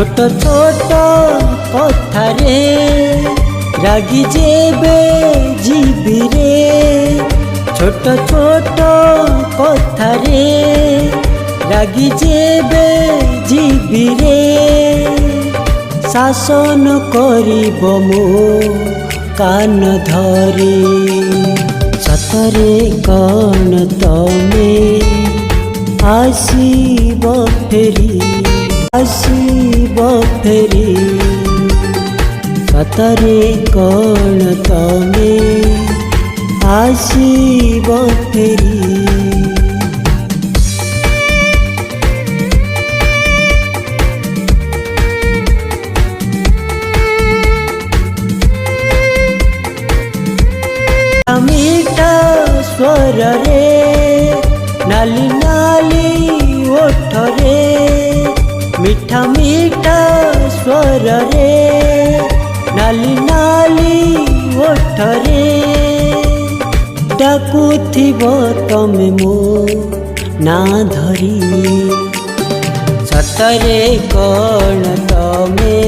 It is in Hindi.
छोट छोट कथारे रागी जेबे जीबी रे छोट छोट कथारे रागी जेबे जीबी रे शासन करिब मो कान धरी सतरे कौन तमे आसीब फेरी आसीब फेरी सतरे कौन तमे आसीब फेरी मीठा स्वर रे नाली नाली ओठ रे मीठा मीठा स्वर रे नाली नाली ओठ रे डाकुथिब तमे मो ना धरी सतरे कौन तमे